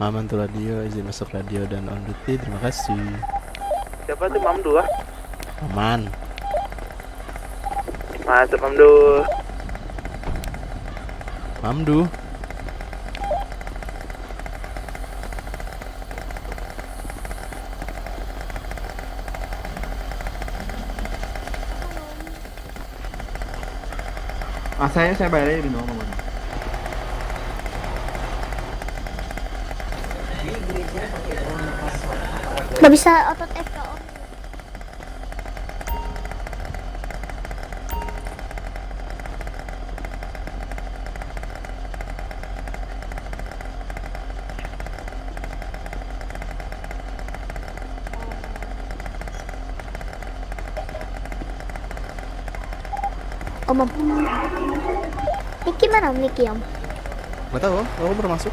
Aman tuh radio, izin masuk radio dan on duty, terima kasih. Siapa tuh Mamdu ah? Aman. Masuk Mamdu. Mamdu. Saya bayar aja di nomor. Nggak bisa otot FK om. Om. Niki mana om Niki om? Gak tahu, aku baru masuk.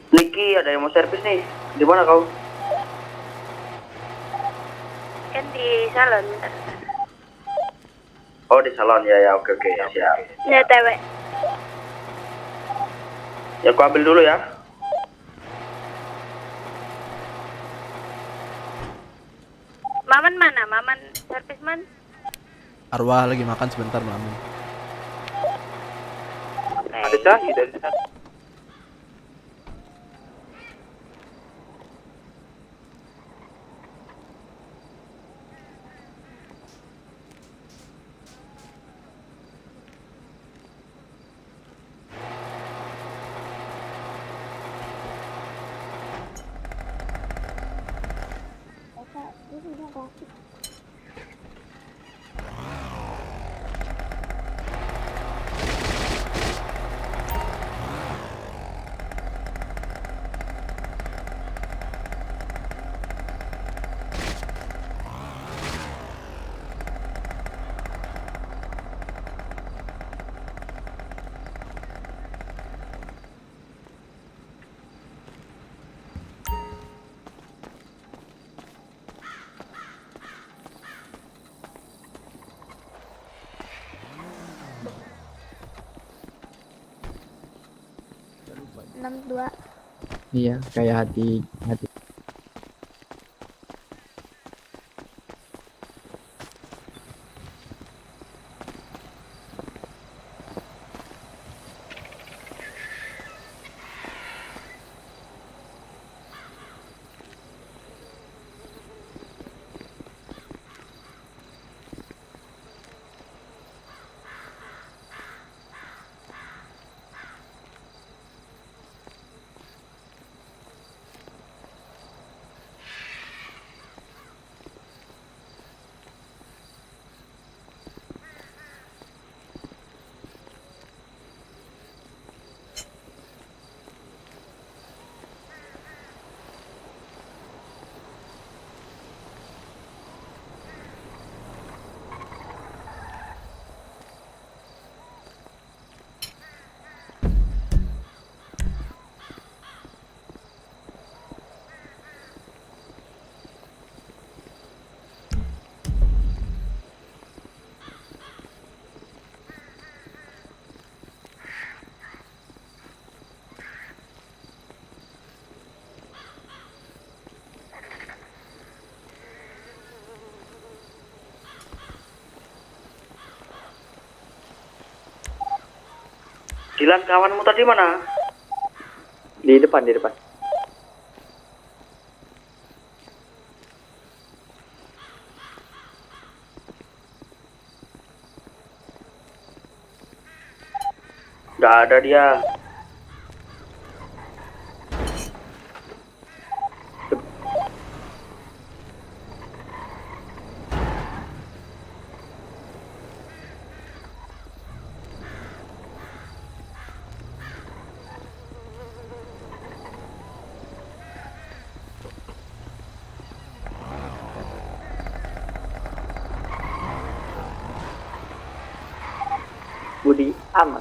Niki, ada yang mau servis nih. Di mana kau? Kan di salon. Oh, di salon ya ya. Oke oke ya siap. Ya TW. Ya aku ambil dulu ya. Maman mana? Maman servis man? Arwah lagi makan sebentar, Maman. Ada Syahid dari sana. Enam dua. Iya, kayak hati Dilan, kawanmu tadi mana? Di depan, di depan. Nggak ada dia. Budi aman.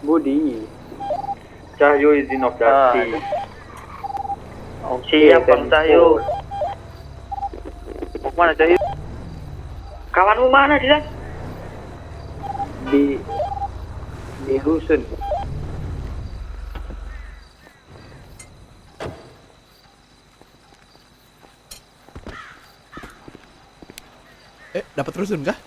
Budi. Cahyo izin operasi. Siap, Bang Cahyo. Mau mana Cahyo? Kawanmu mana, Dilan? Di rusun. Dapat rusun kah?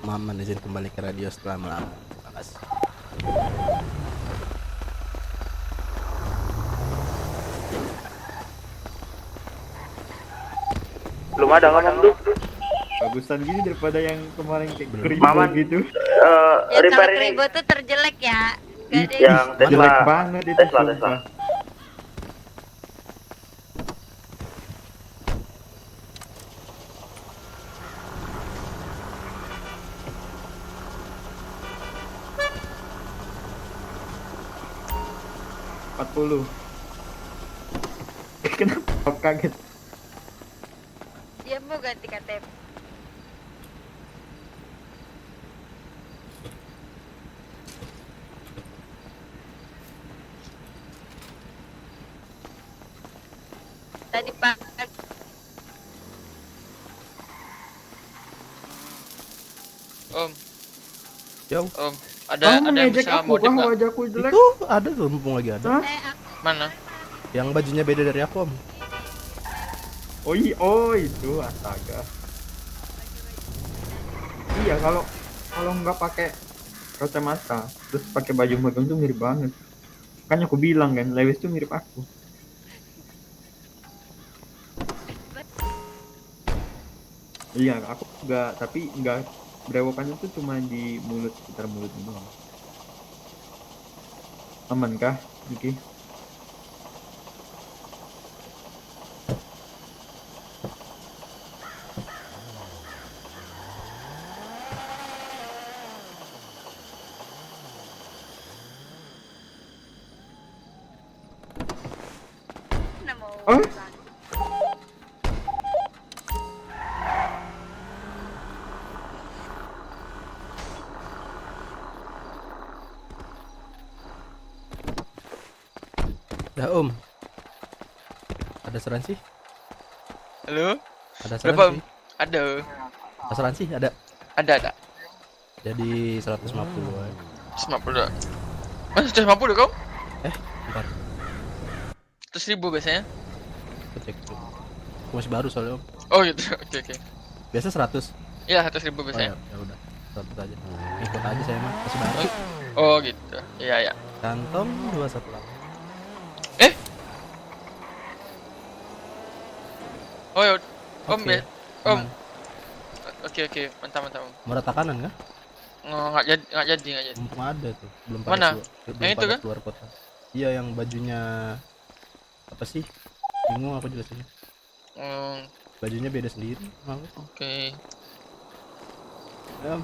Maman izin kembali ke radio setelah lama. Terima kasih. Belum ada kan, Duk? Bagusan gini daripada yang kemarin kayak keribu Maman. gitu. Ya Repair kalau ini. keribu tuh terjelek ya. Gak ada Yang Tesla. Jelek banget itu. Tesla. sumpah. Kenapa kaget? Dia mau ganti KTP. Tadi Pak Om, Jauh. Om, Kamu ada yang mengejek bisa aku modif kah nggak? wajahku jelek? Itu ada tuh mumpung lagi ada. Hah? Mana? Yang bajunya beda dari aku, Om. Oh iya, oh itu astaga. Iya kalau nggak pakai kacamata terus pakai baju magang tuh mirip banget. Kan aku bilang kan, Lewis tuh mirip aku. Iya, aku nggak, tapi nggak berewokannya tuh cuma di mulut, sekitar mulut doang. Aman kah, Niki? Namo. Oh? Ya, Om. Ada asuransi? Halo? Ada Berapa? asuransi? Ada. Asuransi ada. Ada. Jadi 150 an. 150. Mas 150 kau? Bentar, 100.000 biasanya. aku cek dulu. Aku masih baru soalnya, Om. Oh gitu. Oke. Biasa 100. Iya 100.000 Oh biasanya. ya udah. 100 aja. Ikut aja saya mah, masih baru. Oh gitu. Iya. Kantong 218. Oh ya. Om Oke, ya. Om. aman. Oke. Mantap. Murah takanan kan? Nggak jadi. Mumpung ada tuh, belum Mana? belum Yang itu pada kah? keluar kota. Iya, yang bajunya apa sih? Bingung aku jelasinnya. Bajunya beda sendiri. Oke. Ya,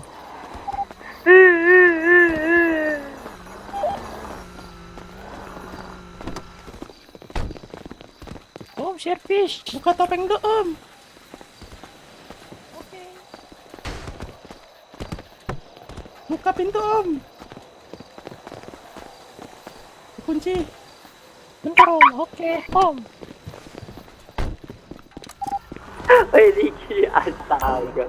Om, servis. Buka topeng dong, Om. Oke. Buka pintu, Om. Kunci. Bentar, Om. Oke, Om. Niki, astaga.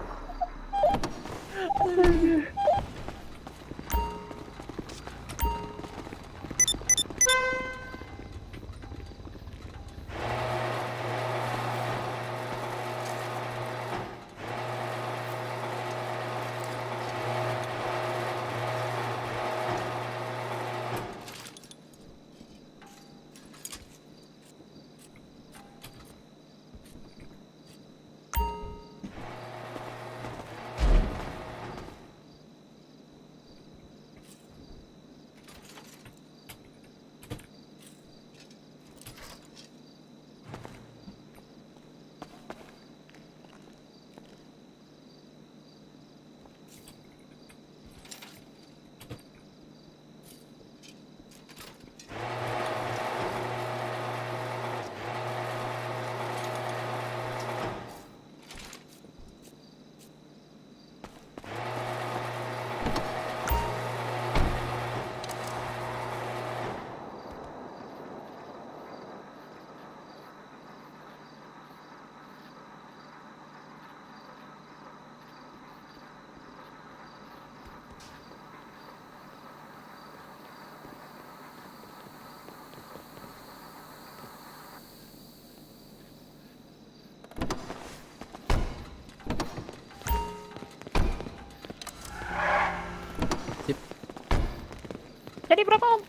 Jadi berapa Om?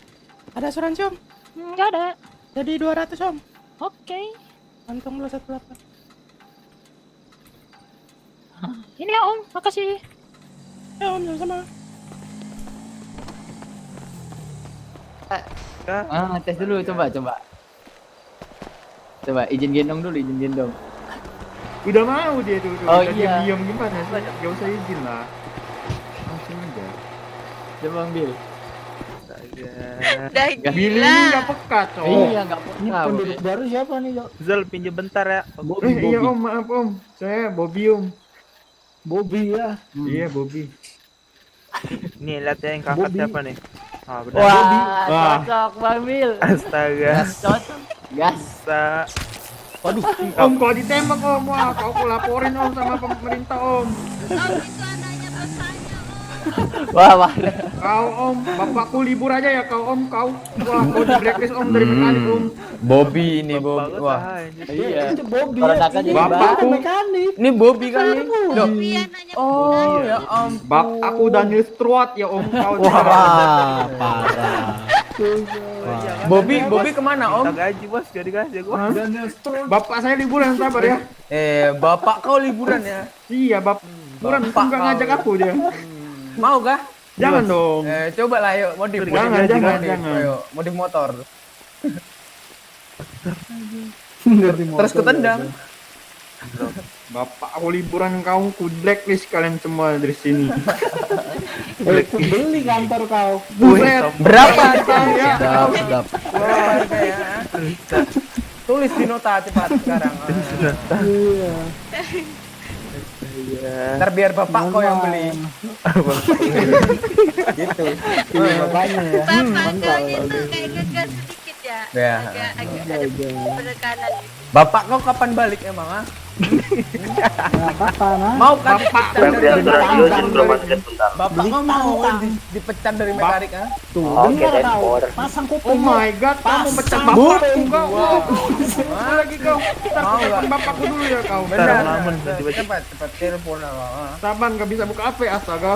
Ada asuransi, Om. Nggak ada. Jadi 200, Om. Oke. Kantong 218. Ini ya Om, makasih. Ya, Om, sama-sama. Tes dulu, coba. Coba izin gendong dulu, izin gendong. Udah mau dia tuh. Oh, Udah iya. diam gimana sih? Gak usah izin lah. Langsung aja. Coba ambil. Dah Billy gila. ini gak peka, cowok. Iya, enggak pernah. Penduduk baru siapa nih, Jok? Zal pinjam bentar ya. Iya Om, maaf Om. Saya Bobby Om. Bobby ya. Iya Bobby. Nih lihat ya yang kakak Bobby. siapa nih. Ah benar. Wah, cocok Bang Bil. Astaga. Cocok. Gas. Sa Waduh, Om kok ditembak Om. Wah, kau laporin Om sama pemerintah Om. Om itu anaknya bos saya. Wah, parah. Kau om, bapakku libur aja ya kau om, kau. Wah, kau di blacklist om dari mekanik om. Bobby ini Bobby. Bagus Wah. ah, anjir. Iya. Itu Bobby. Kalau ya. Naka jadi Bapakku. Mekanik. Ini Bobby kali. Loh. Iya nanya Oh, ya ampun. Bapakku Daniel Struat ya om, kau. Wah, parah. Bobby kemana om? Minta gaji bos, gak dikasih gua. Bapak saya liburan sabar ya. Bapak kau liburan ya? Iya, bapak liburan Bapak enggak kau. ngajak aku dia. Mau kah? Jangan dong. Coba lah yuk, modif. Jangan, modif, jangan, modif. jangan. Ayo, modif motor. Ngerti motor, Terus ketendang. Bapak aku liburan kau ku blacklist kalian semua dari sini. Beli kantor kau. Buset. Berapa? Ya. Sedap, sedap. Berapa harganya? Tulis di nota cepat sekarang. Iya. Ntar biar bapak kau yang beli. Gitu. Iya, bapaknya ya. Bapak kau itu kayak gegas sedikit ya. Ya. Agak ada penekanan. Bapak kau kapan balik emang ah? Nah, kapan ah? Mau kan Bapak dipecat Pemilihan dari radio sebelum masuk sebentar. Bapak Beli kau mau tantang. dipecat dari mekanik ah? Tuh, Oke, dengar kau. Denpor. Pasang Oh kuping. my god, kamu pecah Pasang bapakku kuping. kau. Wah. Lagi kau. Kita Mau telepon nggak? bapakku dulu ya kau. Benar. lamun, tiba-tiba. Cepat telepon ah. Saban gak bisa buka HP astaga.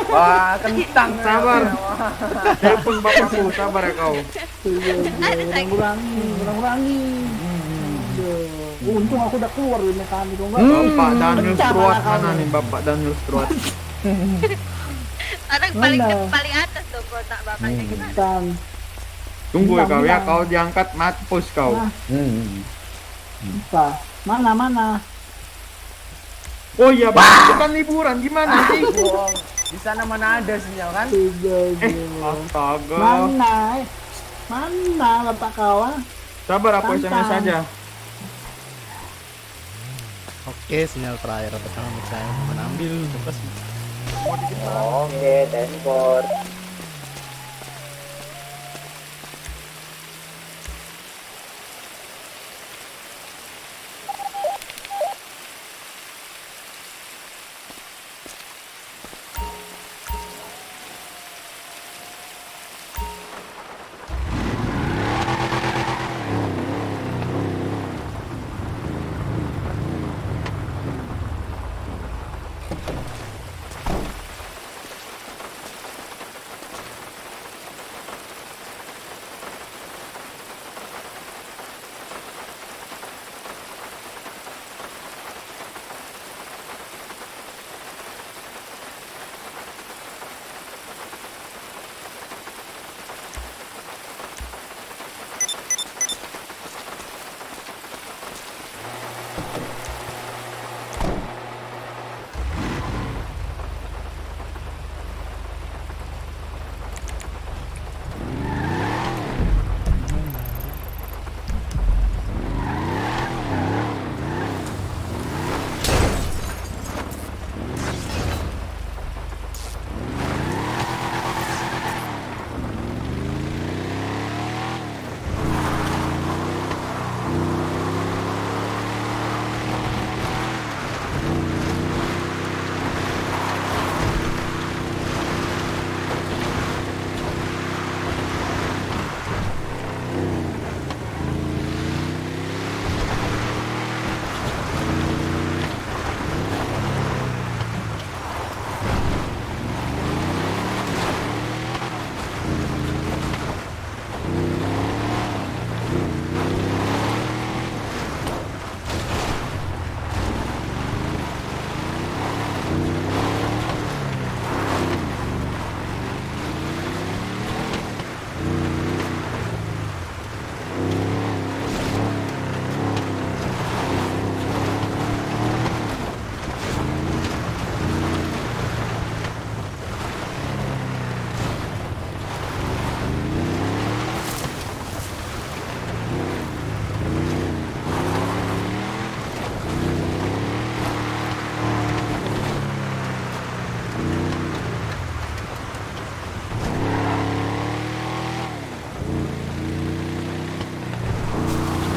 Wah, kentang. Sabar. Telepon bapakku, sabar ya kau. Kurang-kurangi. Untung aku udah keluar dari mekanik kok enggak. Bapak Daniel Pecah Struat mana mana kau. nih Bapak Daniel Struat? Orang paling Mana? paling atas dong kotak bapaknya gimana? Bukan. Tunggu ya kau ya, Bilang. kau diangkat mampus kau. Nah. Apa? Mana? Oh iya, Bapak bukan liburan gimana sih? Bohong. Di sana mana ada sinyal kan? Astaga. Mana bapak kau ah? Sabar aku SMS Tantang. saja. Oke, sinyal terakhir apa sama saya menambil terus. Oke, Denpor.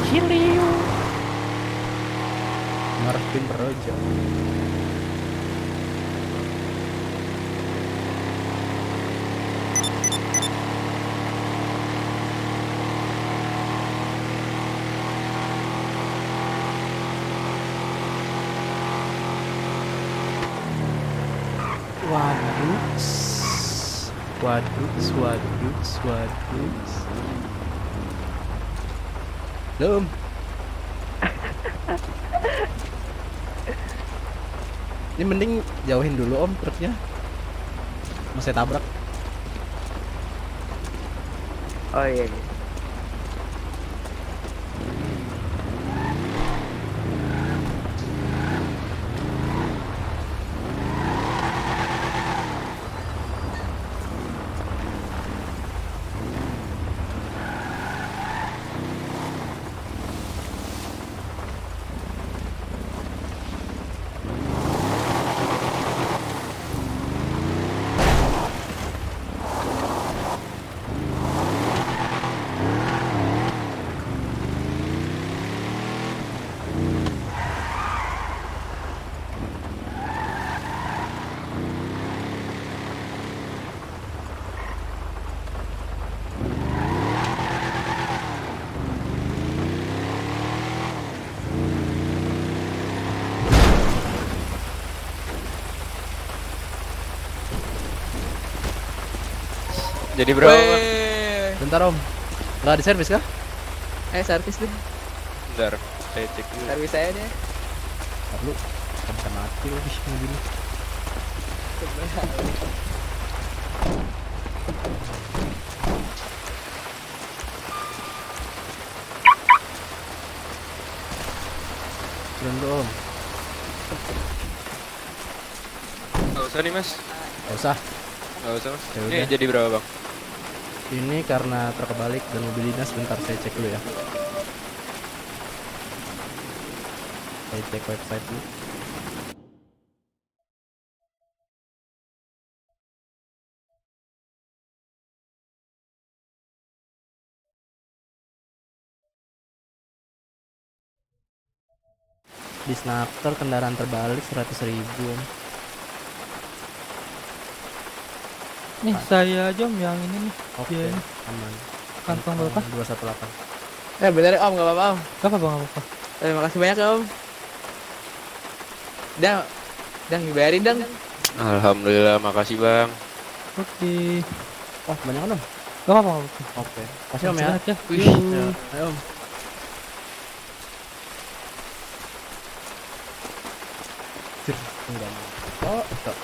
Ciliu. Martin Roja. Waduh. Waduh. Belum. Ini mending jauhin dulu om truknya. Mau saya tabrak. Oh iya. Jadi berapa? Bentar om. Nggak di servis kah? Servis deh. Bentar, saya cek dulu. Servis saya deh. Perlu. Kan bisa mati lagi mobil. Turun dulu om. Nggak usah nih mas. Nggak usah. Nggak usah mas. Ya Ini udah. jadi berapa bang? Ini karena terbalik dan mobil dinas. Bentar saya cek dulu ya. Saya cek website dulu. Di Snaker kendaraan terbalik 100.000 om. Nih saya aja om yang ini nih. Oke, Iya, ini. aman. Kantong berapa? 218. Bentar ya om, nggak apa-apa om. Gak apa-apa, gak apa-apa. Terima kasih banyak ya om. Dang dibayarin dang. Alhamdulillah, makasih bang. Oke. Oh, banyak om. Gak apa-apa, gak apa-apa. Oke. Kasih om ya. Sehat ya. Wih. Ya, ayo om. Cir, enggak mau. Oh, stop.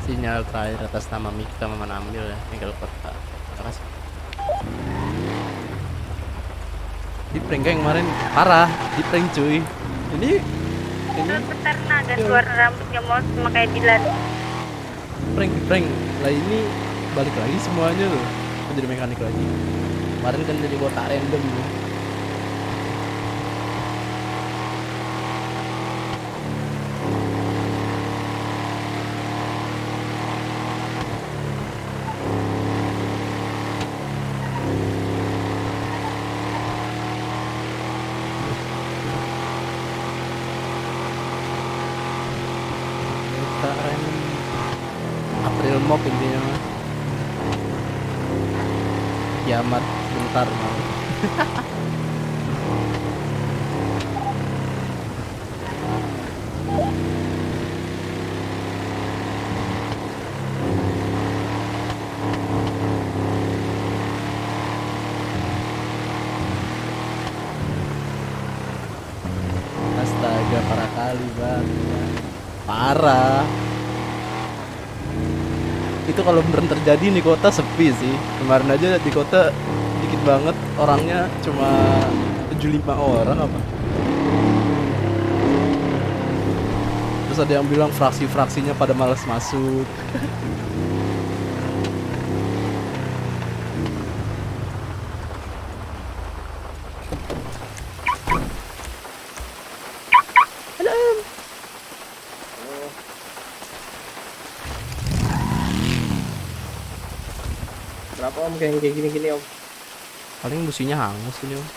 Sinyal terakhir atas nama Mika Maman ambil ya, tinggal kota. Terima kasih. Di prank yang kemarin parah, di prank cuy. Ini Peternak dan keluar rambutnya mau sama kayak Dilan. prank lah, ini balik lagi semuanya loh. Kan jadi mekanik lagi. Kemarin kan jadi botak random loh. Botak random. April Mop intinya mah. Kiamat bentar mau. Astaga, parah kali bang. Parah. Itu kalau beneran terjadi nih kota sepi sih. Kemarin aja di kota dikit banget orangnya, cuma 75 orang apa. Terus ada yang bilang fraksi-fraksinya pada malas masuk. Berapa om kayak gini-gini om? Paling businya hangus ini om.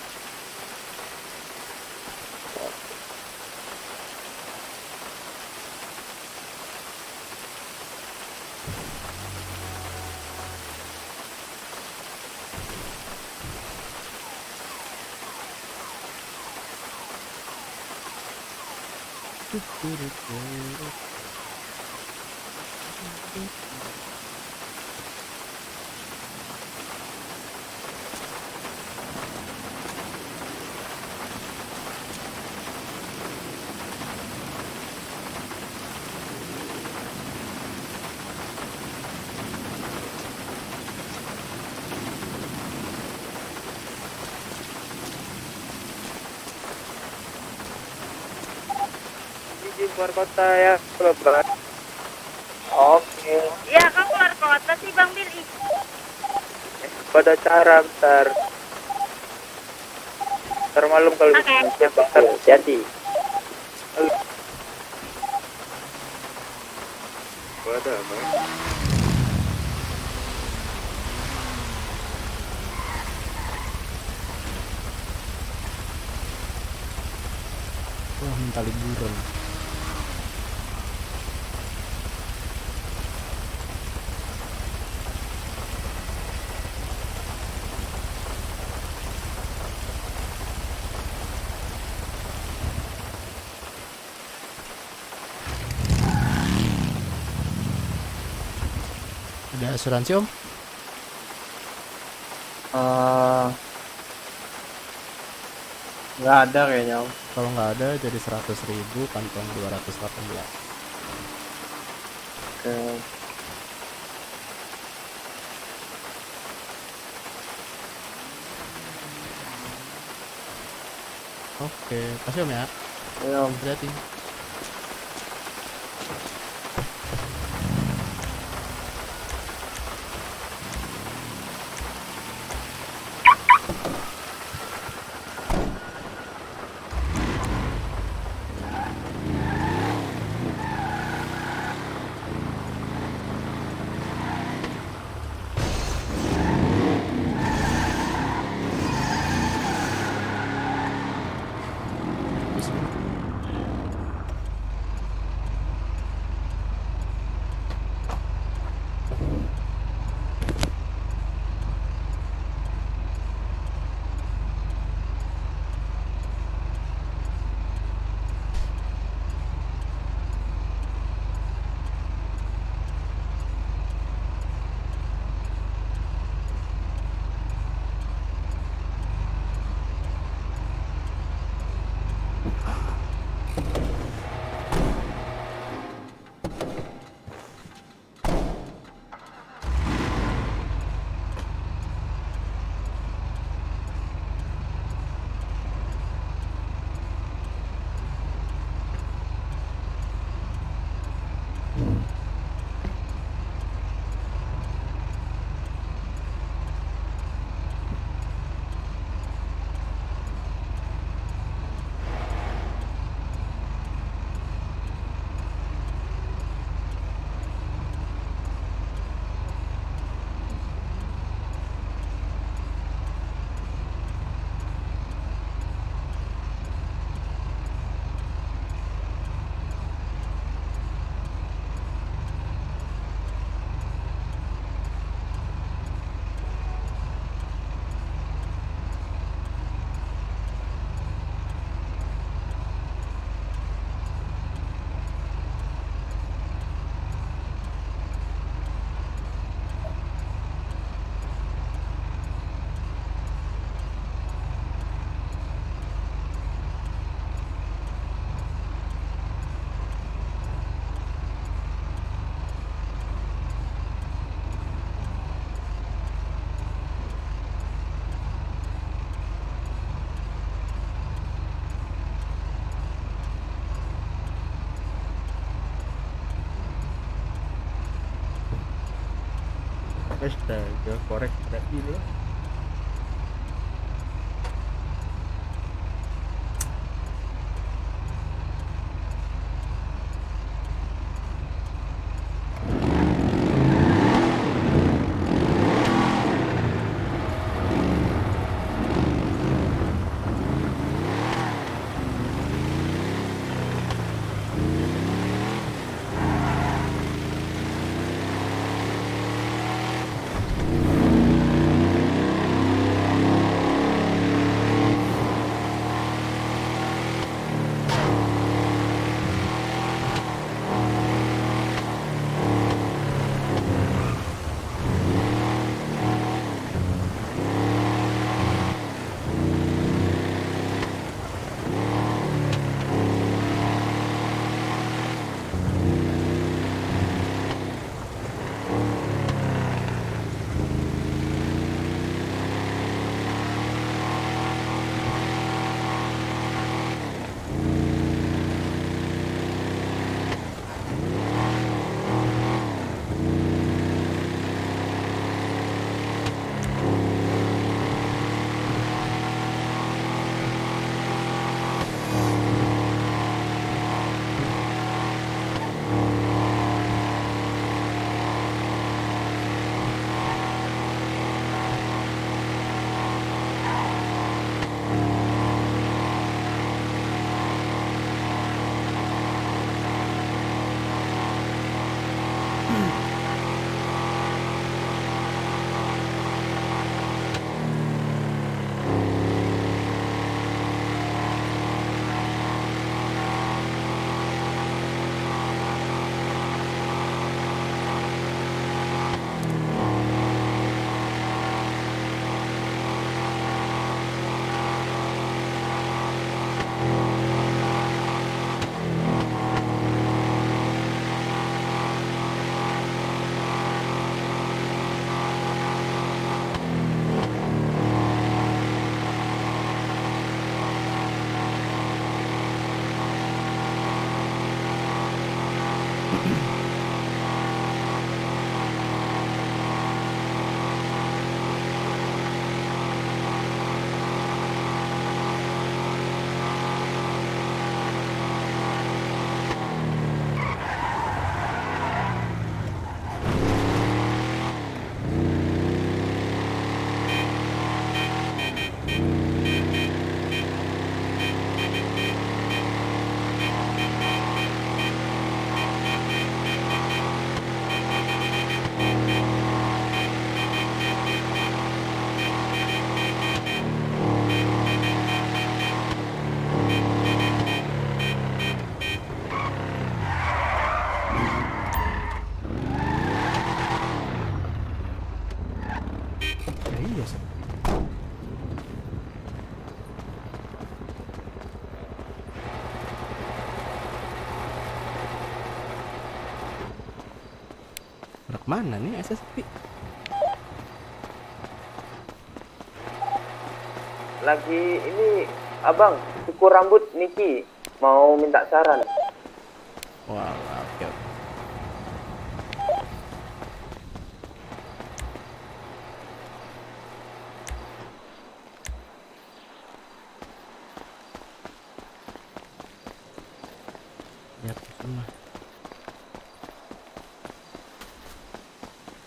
Izin keluar kota ya, Bapak. Oke. Ya, kau keluar kota sih Bang Billy. Pada cara ntar. Ntar malam kalau Oke. siap ntar jadi. Wadah, Bang. Wah minta liburan. Ada asuransi om? Nggak ada kayaknya om. Kalau nggak ada jadi 100.000 kantong 218. Oke. Oke, kasih om ya. Ayo om. Hati-hati. Astaga, korek tidak gila. Iya sih. Anak mana nih SSP? Lagi ini abang cukur rambut Niki mau minta saran. Wah, oke. Ya, semua.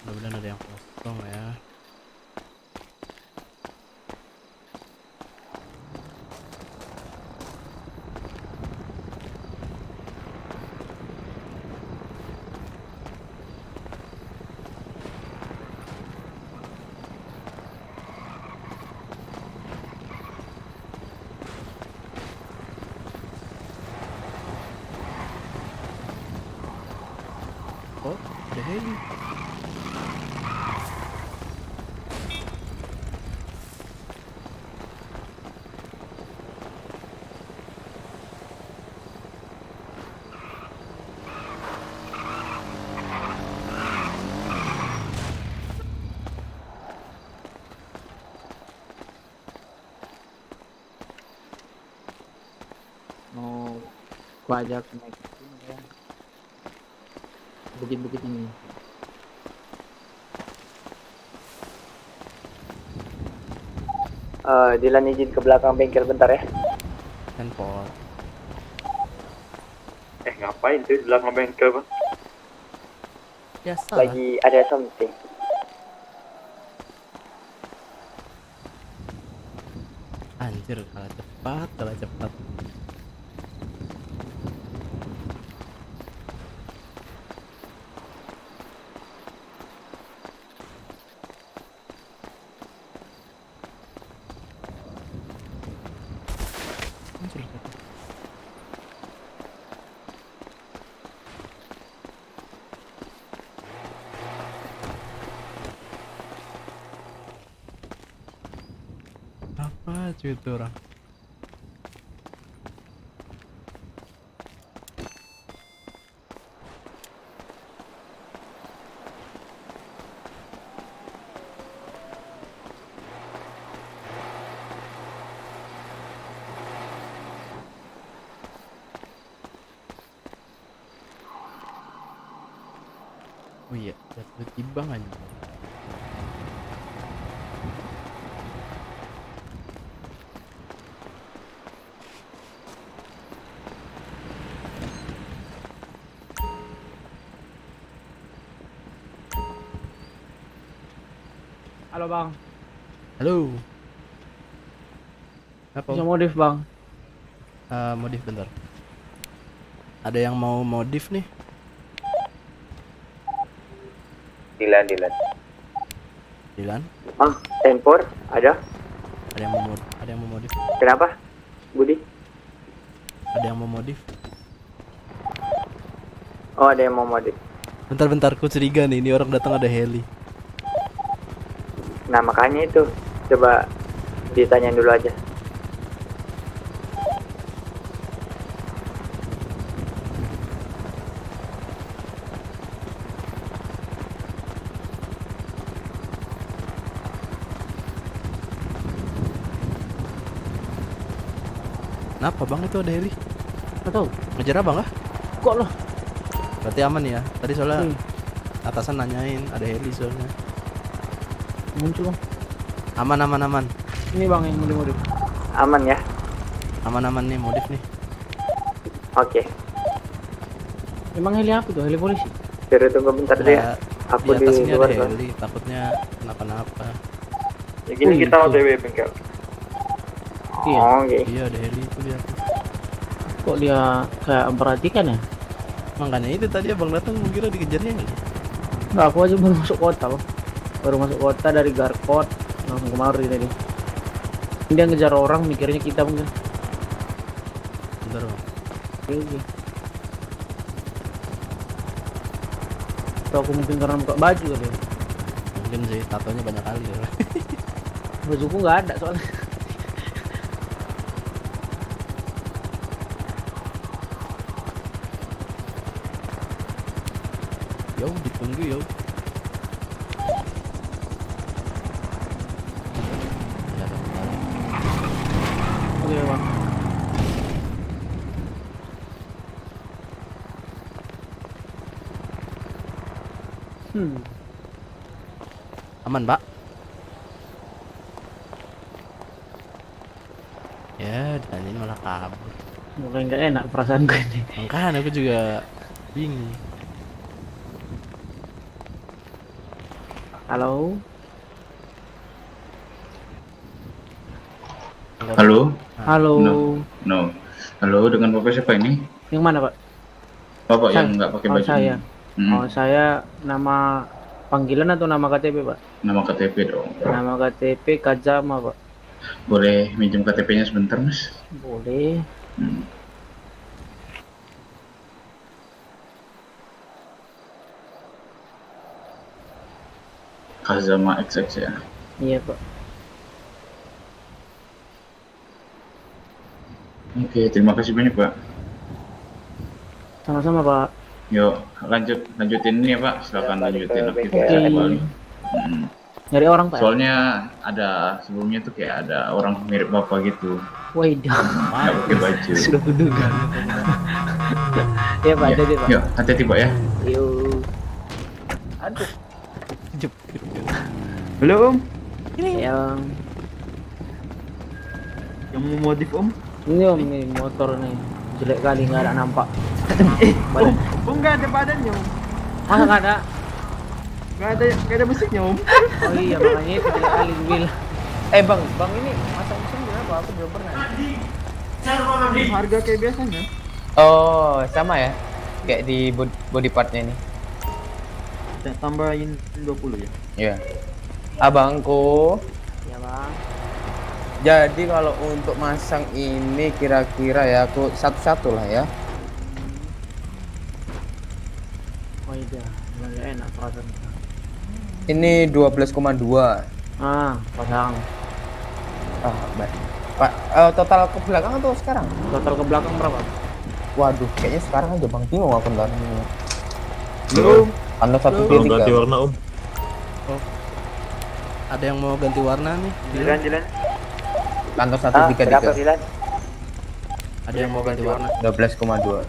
Mudah-mudahan ada yang kosong ya. Oh, ada heli. Mau bajak naik ini ya. Bukit-bukit ini. Dilan izin ke belakang bengkel bentar ya. Handphone. Ngapain tuh di belakang bengkel, Bang? Biasa. Lagi ada something. Anjir, kalah cepat. Anjir, apa cuy itu orang? Oh iya, jatuh tibang aja. Halo bang, Halo. Apa? bisa modif bang? Modif bentar. Ada yang mau modif nih? Dilan. Dilan? Tempor ada? Ada yang mau modif? Kenapa? Budi? Ada yang mau modif? Oh, ada yang mau modif. Bentar, ku curiga nih, ini orang datang ada heli. Nah, makanya itu. Coba ditanyain dulu aja. Kenapa bang itu ada heli? Nggak tahu. Ngejar abang kah? Kok loh? Berarti aman ya? Tadi soalnya Hmm. atasan nanyain ada heli soalnya. Muncul bang. Aman. Ini bang yang modif. Aman ya? Aman nih modif nih. Oke. Emang heli apa tuh? Heli polisi? Suruh tunggu bentar deh. Ya, Aku di di atas ini ada luar kan. heli, takutnya kenapa-napa. Ya gini Oh, kita gitu. OTW bengkel. Iya. Oh, oke. Iya ada heli itu di atas. Kok dia kayak memperhatikan ya? Makanya itu tadi abang datang kira dikejarnya heli. Nggak, aku aja baru masuk kota bang. Baru masuk kota dari Garkot langsung kemari tadi. Dia ngejar orang, mikirnya kita mungkin. Bentar bang. Oke. Atau aku mungkin karena buka baju kali ya. Mungkin Mungkin sih tatonya banyak kali ya. Bajuku nggak ada soalnya. Yo, ditunggu yo. Ya, kembali. Oke bang. Aman, Pak. Ya, dan ini malah kabur. Mulai nggak enak perasaan gue ini. Makanya aku juga bingung. Halo. Halo? Halo. No. Halo, dengan Bapak siapa ini? Yang mana Pak? Bapak Saya. yang nggak pakai Oh baju. saya. Hmm, Oh saya nama panggilan atau nama KTP Pak? Nama KTP dong. Nama KTP Kajama Pak. Boleh minjem KTP-nya sebentar, Mas? Boleh. Hmm. Kazama XX ya. Iya Pak. Oke, terima kasih banyak, Pak. Sama-sama Pak. Yuk, lanjutin ini ya, Pak. Silakan lanjutin aktivitas Oke. kembali. Hmm. Nyari orang Pak. Ya? Soalnya ada sebelumnya tuh kayak ada orang mirip Bapak gitu. Waidah. Nggak pakai baju. Sudah kuduga. Ya Pak, Ya, ada deh Pak. yuk, hati-hati, Pak ya. Yuk. Aduh. Jepit. Halo Om, Yang yang mau modif Om? ini Om nih motor nih jelek kali nggak ada nampak. Om nggak ada badannya Om, Ah nggak ada. nggak ada mesinnya Om. Oh iya makanya itu jelek kali gue bilang. Bang ini masang mesin berapa? Aku belum pernah. Harga kayak biasanya. Oh, sama ya? Kayak di body partnya ini. Saya tambahin 20 ya. Iya. Abangku, Ya bang. jadi kalau untuk masang ini kira-kira ya aku satu-satu lah ya. Waidah, nggak enak perasaan. Ini 12,2. Ah pasang. Ah, baik. Pak, total ke belakang atau sekarang? Total ke belakang berapa? Waduh, kayaknya sekarang aja Bang bingung aku ntar. Belum. Kantor 1,3. warna, Om. Ada yang mau ganti warna nih? Jalan. Kantor Berapa 1,3. Dilan? Ada yang mau ganti warna? 12,2.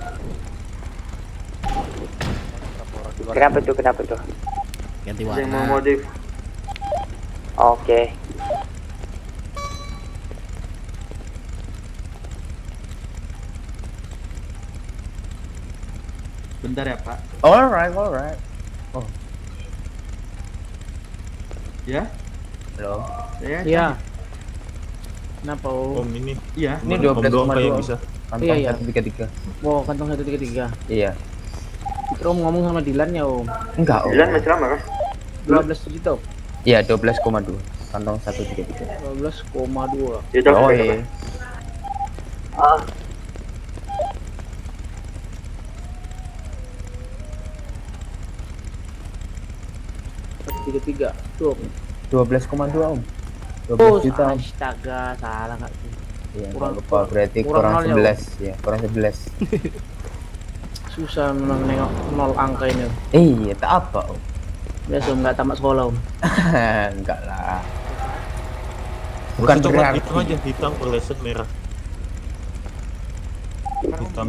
Kenapa tuh? Ganti Ada yang mau warna. modif. Oke. Bentar ya Pak. Alright. Ya? Halo. Saya. Iya. Kenapa Om? ini. Iya. Ini 12,2. Kantong Iya. 1,3. Wow kantong 133. Iya. Kita Om ngomong sama Dilan ya Om. Enggak, Om. Dilan masih lama kah? 12 juta. Iya, 12,2. Kantong 1,3. 12,2. Ya udah. Oh iya. Tiga tiga. Tuh. 12,2 Om. 12 Oh, juta. Om. astaga, salah nggak sih? Iya, kurang- nggak lupa berarti kurang kurang nol ya, 11 ya, kurang 11. Susah memang nengok nol angka ini. Iya, tak apa Om. Biasa Om, nggak tamat sekolah Om. Enggak lah. Bukan berarti. hitam perleset merah. Hitam.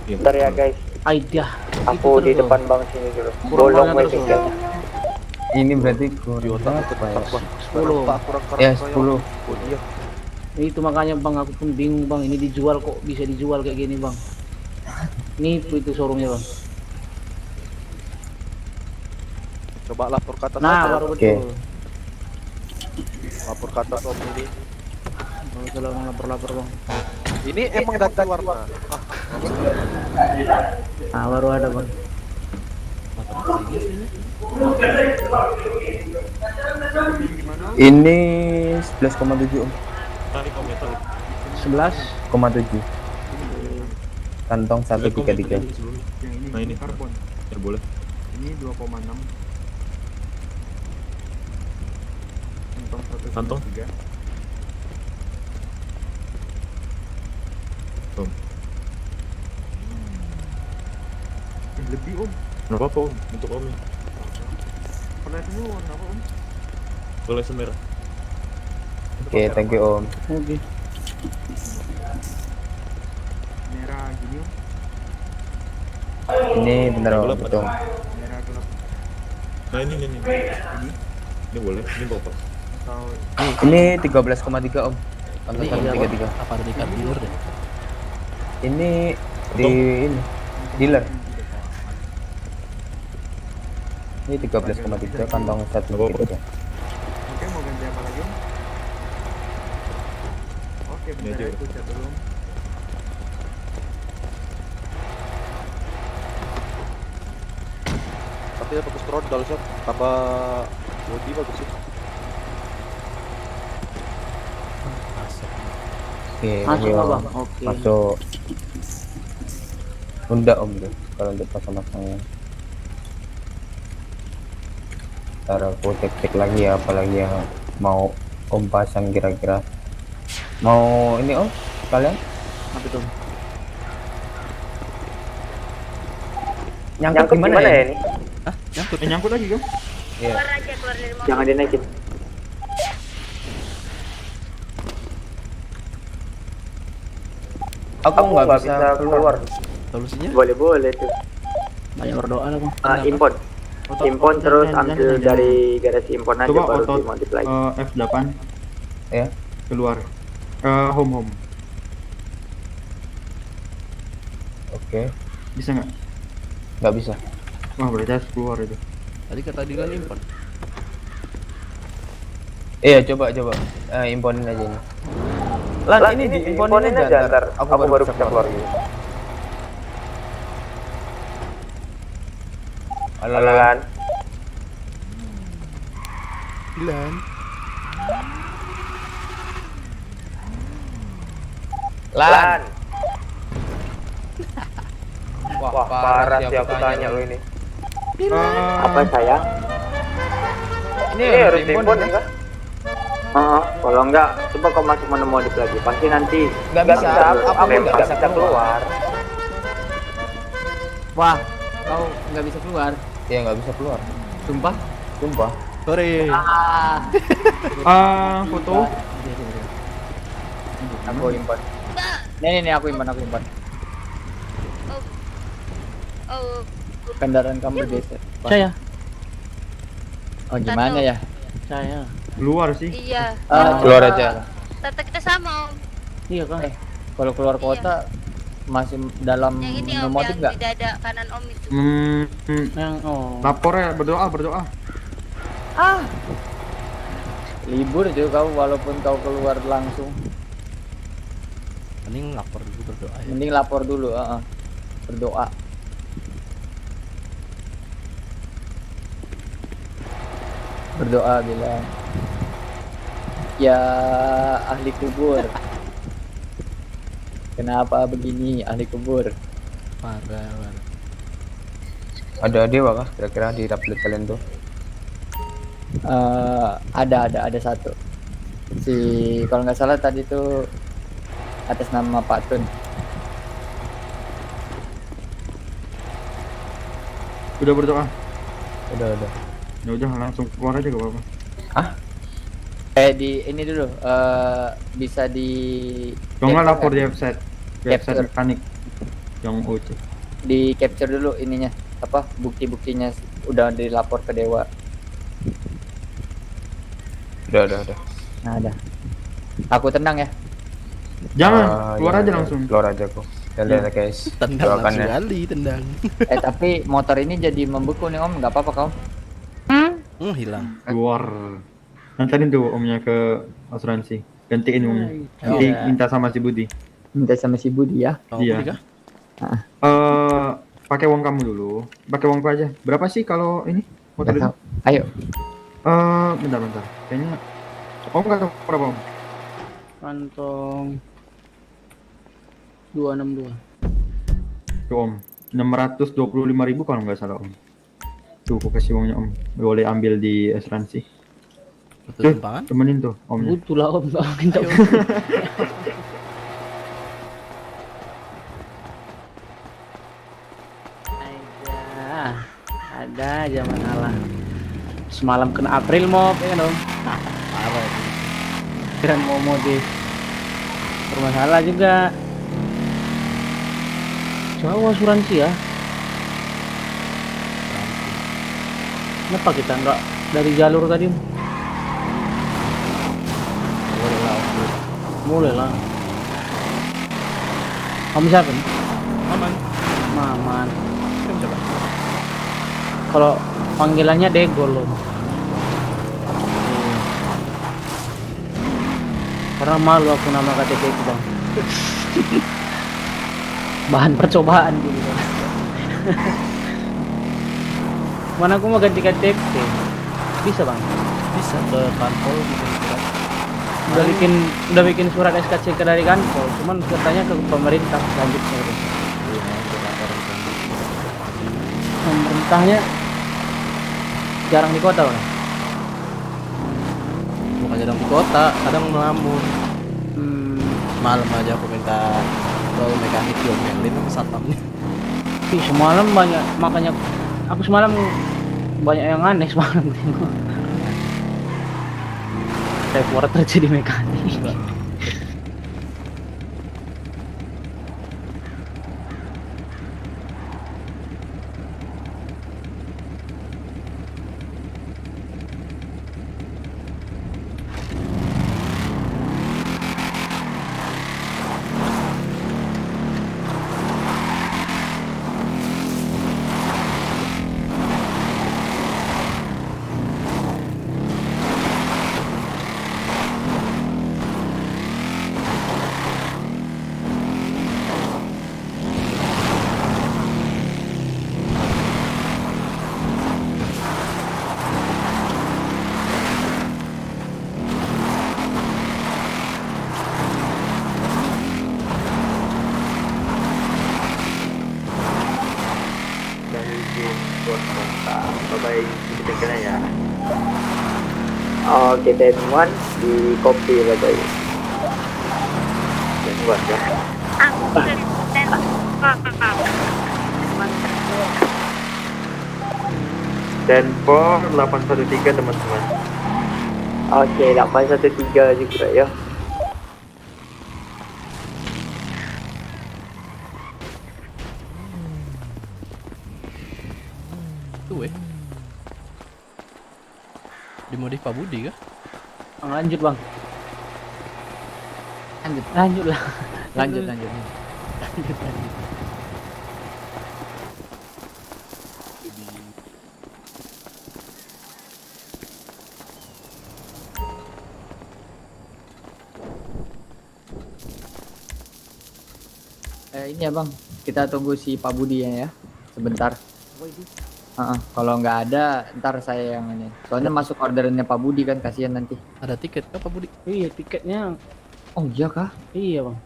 Bentar ya guys. Aidah. Aku Itu di terus, depan Om. bang sini dulu. Kurang Bolong banget terus, waiting. Om. Ini berarti kurang berapa ya? 10. Ya 10. Itu makanya Bang aku pun bingung Bang, ini dijual kok bisa dijual kayak gini Bang. Nipu itu showroomnya Bang. Coba lapor ke atas. Nah baru Oke. betul. Lapor ke atas Om ini. Baru kalau lapor Bang. Ini emang ganti warna. Nah baru ada Bang. Ini 11,7 Om. 11. 11,7. Kantong 1,3. Yang ini. Karbon. Boleh. Ini 2,6. Kantong. Om. Lebih om. Nggak apa-apa om, untuk om nih. Pernah dulu warna apa om? Boleh semerah. Oke, thank you om. Oke. Merah gini om. Ini bener om, Gelap betul. Merah gelap. Nah ini. Ini boleh, ini bapak. Atau Ini 13,3 om. Pantau Ini 133. apa dari car dealer deh? Ini di ini dealer. Ini 13,3 kantong 133. Oke, mau ganti apa lagi om? Oke, bentar aja. ya, aku chat dulu om. Tapi bagus throttle sob, apa body bagus sih. Oke, Masuk ayo. abang. Oke. Masuk. Bunda om tuh kalau untuk pasang-pasangnya. Ntar aku cek lagi ya, apalagi yang mau om pasang kira-kira. Mau ini om kalian? Apa tuh? Nyangkut gimana ya ini? Hah? Nyangkut? Nyangkut lagi om. Iya. Keluar aja, keluar dari mobil. Jangan dinaikin. Aku nggak bisa keluar. Solusinya? Boleh tuh. Banyak berdoa lah bang. Impon. Impon terus ambil dari garasi impon aja Coba baru otot dimultiply. F8 Ya. keluar. Home. Oke. Bisa nggak? Nggak bisa. Wah, berarti harus keluar itu. Tadi kata dia import. Iya, coba. Imponin aja ini. Lan, ini diimponin aja ntar. Aku baru bisa keluar gitu. Halo Lan. Lan. Lan. Wah, parah sih aku tanya lo ini. Apa sayang? Ini harus diimpon diimpon ya? enggak? Kalau enggak, coba kau masuk menu modif lagi. Pasti nanti Nggak bisa, aku nggak bisa keluar. Wah, kau nggak bisa keluar. Iya, nggak bisa keluar. Sumpah. Sumpah. Sorry. Foto. Aku impon. Nih, aku impan. Oh, Kendaraan kamu geser. Saya. Oh gimana ya? Saya. Keluar sih. iya. Keluar aja. Tata kita sama om. Iya kan. Kalau keluar kota masih dalam Yang ini menu om, modif yang nggak? di dada kanan om itu. Yang Lapor ya, berdoa. libur juga kau walaupun kau keluar langsung. Mending lapor dulu berdoa ya. Mending lapor dulu, berdoa. Berdoa bilang, ya ahli kubur, kenapa begini ahli kubur? Parah. Ada dewa kah kira-kira di tablet kalian tuh? Ada satu. Si kalau nggak salah tadi tuh atas nama Pak Tun. Udah berdoa. Udah. Ya udah langsung keluar aja gak apa-apa. Di ini dulu bisa di Kalau nggak capture lapor di nggak? website Capture. mekanik yang OC. Di capture dulu ininya apa bukti-buktinya udah dilapor ke dewa. Udah. Nah ada. Aku tenang ya. Jangan, keluar aja Iya, langsung. Keluar aja kok. Lihat guys. Tendang Doakan langsung ya. kali, tendang. Tapi motor ini jadi membeku nih om, nggak apa-apa kau? Hilang. Keluar. Nantarin tuh omnya ke asuransi. Gantiin omnya. Nanti Iya. minta sama si Budi. Minta sama si Budi ya. Oh, Iya. Budi kah? Pakai uang kamu dulu. Pakai uangku aja. Berapa sih kalau ini? Motor Nggak itu? tahu. Ayo. Bentar. Kayaknya om nggak tahu berapa om? Kantong 262. Tuh om. 625.000 kalau nggak salah om. Tuh aku kasih uangnya om. Boleh ambil di asuransi. Butuh Tuh, tumpangan? temenin tuh omnya. Butuh lah om, nggak mungkin tak. Ada aja masalah. Semalam kena April Mop ya kan om. Apa itu? Keren mau modif. Bermasalah juga. Coba asuransi ya. Kenapa kita nggak dari jalur tadi? Boleh lah, Om. Mulai lah. Kamu siapa nih? Aman. Maman. Kamu siapa? Kalau panggilannya Degol loh. Karena malu aku nama KTP itu bang. Bahan percobaan gitu. Mana aku mau ganti KTP? Bisa bang? Bisa ke kantor bikin surat. Udah bikin surat SKCK dari kantor. Cuman katanya ke pemerintah selanjutnya. Gitu. Iya, ke kantor sana. Pemerintahnya jarang di kota bang. Bukan jarang di kota, kadang melamun. Malam aja aku minta bawa mekanik diomelin sama satpamnya. Ih, semalam banyak, makanya aku semalam banyak yang aneh semalam. Reporter terjadi mekanik. ya. Oke, dan one di copy bagai. Dan one ya. Dan for 813 teman-teman. Oke, 813 juga ya. Tuh dimodif Pak Budi kah? Lanjut bang. Lanjut lah. Lanjut. Ini ya bang, kita tunggu si Pak Budi ya, sebentar. Kalau nggak ada, ntar saya yang ini. Soalnya masuk orderannya Pak Budi kan, kasihan nanti. Ada tiket kah Pak Budi? Iya tiketnya. Oh iya kah? Iya bang.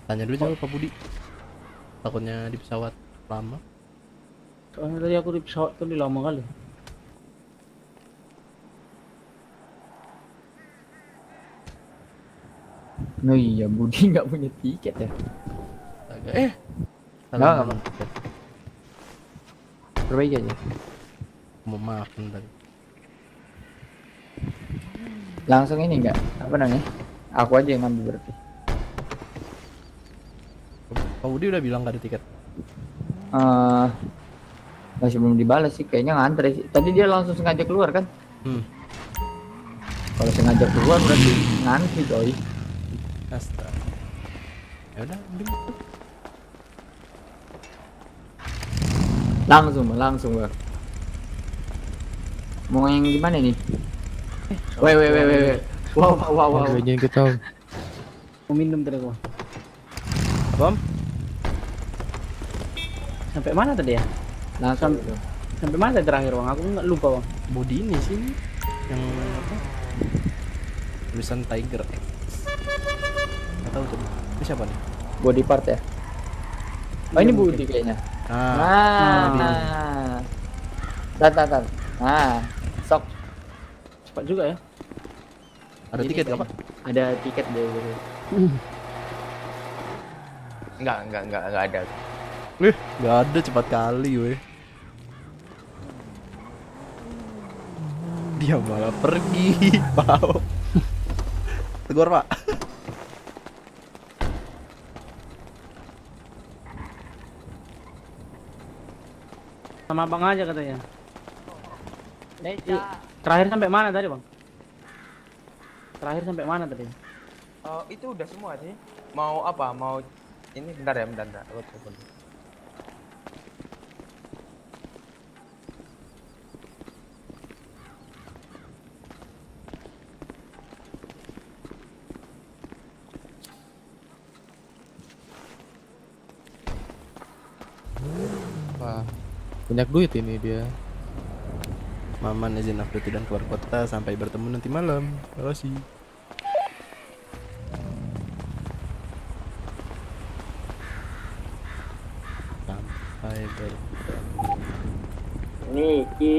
Tanya dulu coba Pak Budi. Takutnya di pesawat lama. Soalnya tadi aku di pesawat tuh lama kali. No iya, Budi nggak punya tiket ya. Salah Bang. Perbaiki aja. Mau makan tadi. Langsung ini enggak? Apa namanya? Aku aja yang ngambil berarti. Pak Budi udah bilang gak ada tiket. Masih belum dibalas sih, kayaknya ngantre sih. Tadi dia langsung sengaja keluar kan? Kalau sengaja keluar berarti ngantri coy. Astaga. Ya udah, Langsung bang. Mau yang gimana nih? Weh. Wow. Jangan ketahuan. Mau minum tadi gua. Apa? Sampai mana tadi ya? Langsung. Sampai mana terakhir bang? Aku nggak lupa bang. Body ini sih yang apa? Tulisan Tiger X. Nggak tahu tuh. Ini siapa nih? Body part ya? Oh ini Budi kayaknya. Tar. Nah, sok. Cepat juga ya. Ada Ini tiket nggak, kayaknya. Pak? Ada tiket deh. Enggak ada. Nggak ada, cepat kali weh. Dia malah pergi. Wow. Tegur, Pak. Sama abang aja katanya. Terakhir sampai mana tadi, Bang? Terakhir sampai mana tadi? Itu udah semua sih. Mau apa? Mau ini bentar. Aku telepon. Wah, banyak duit ini dia. Maman izin update dan keluar kota, sampai bertemu nanti malam. Terima kasih. Sampai bertemu. Niki,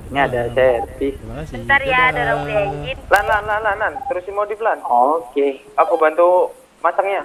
ini ada servis. Terima kasih. Bentar ya, Dadah. dorong bensin. Lan, terusin modif lan. Oke. Aku bantu masangnya.